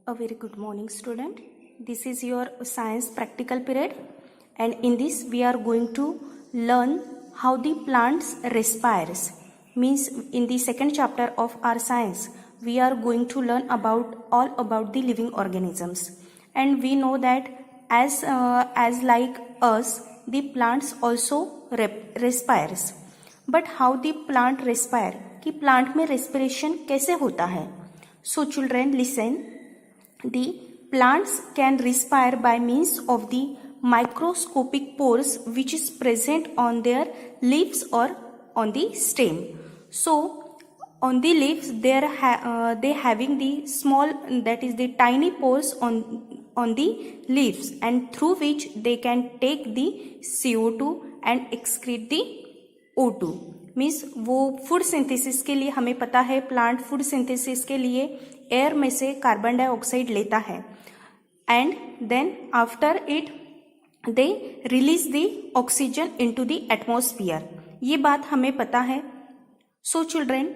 A very good morning, student. This is your science practical period, and in this we are going to learn how the plants respires. Means in the second chapter of our science we are going to learn all about the living organisms, and we know that as like us, the plants also respires. But how the plant respire, कि plant में respiration कैसे होता है? So children, listen. The plants can respire by means of the microscopic pores which is present on their leaves or on the stem. So on the leaves they having the small, that is the tiny pores on the leaves, and through which they can take the CO2 and excrete the O2. Means वो food synthesis के लिए, हमें पता है plant food synthesis के लिए air में से कार्बन डाइऑक्साइड लेता है, and then after it they release the oxygen into the atmosphere. ये बात हमें पता है. So children,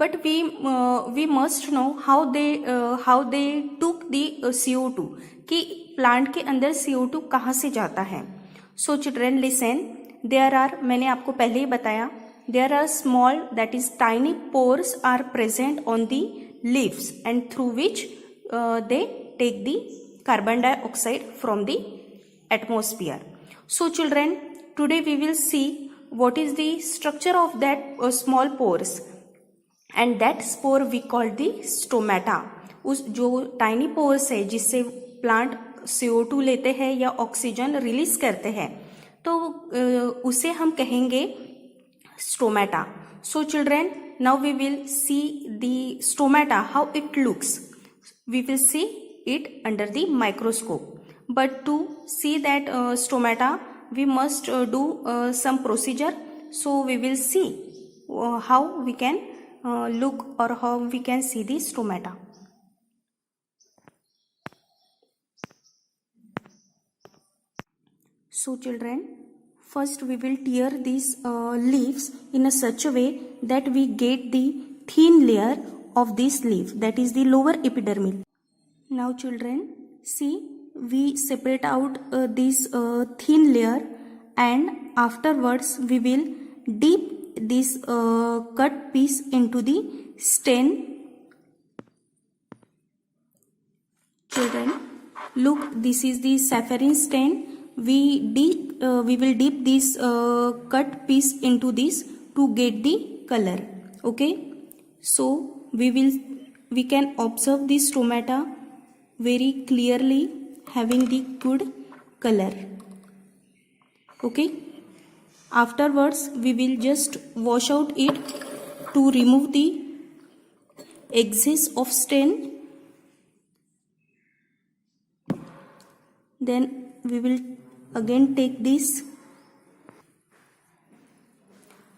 but we must know how they took the CO2, कि प्लांट के अंदर CO2 कहाँ से जाता है. So children listen, there are, मैंने आपको पहले ही बताया, there are small, that is tiny pores are present on the leaves, and through which they take the carbon dioxide from the atmosphere. So children, today we will see what is the structure of that small pores, and that spore we call the stomata. उस जो tiny pores है जिससे plant CO2 लेते हैं या oxygen release करते हैं, तो उसे हम कहेंगे stomata. So children, now we will see the stomata, how it looks. We will see it under the microscope. But to see that stomata, we must do some procedure. So we will see how we can look or how we can see the stomata. So children, first we will tear these leaves in a such a way that we get the thin layer of this leaf, that is the lower epidermis. Now children, see, we separate out this thin layer, and afterwards we will dip this cut piece into the stem. Children, look, this is the saccharine stem. We will dip this cut piece into this to get the color. Okay, so we can observe the stomata very clearly, having the good color. Okay, afterwards we will just wash out it to remove the excess of stain. Then we will again take this.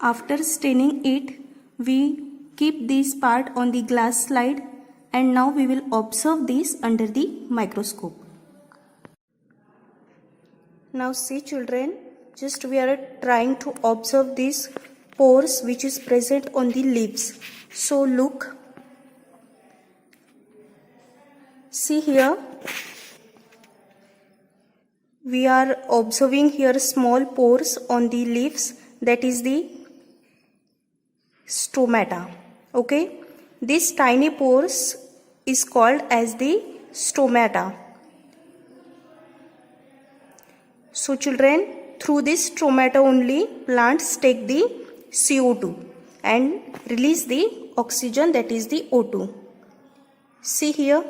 After staining it, we keep this part on the glass slide, and now we will observe this under the microscope. Now see children, just we are trying to observe these pores which is present on the leaves. So look, see here, we are observing here small pores on the leaves, that is the stomata. Okay, this tiny pores is called as the stomata. So children, through this stomata only plants take the CO2 and release the oxygen, that is the O2. See here,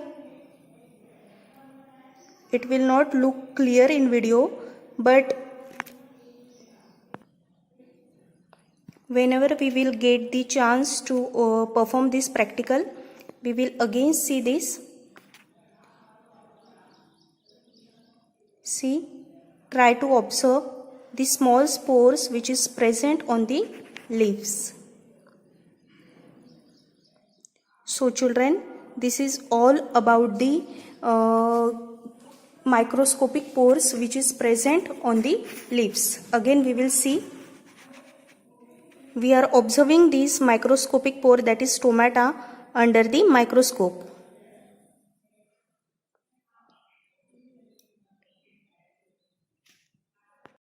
it will not look clear in video, but whenever we will get the chance to perform this practical, we will again see this. See, try to observe the small spores which is present on the leaves. So children, this is all about the microscopic pores which is present on the leaves. Again we will see, we are observing this microscopic pore, that is stomata, under the microscope.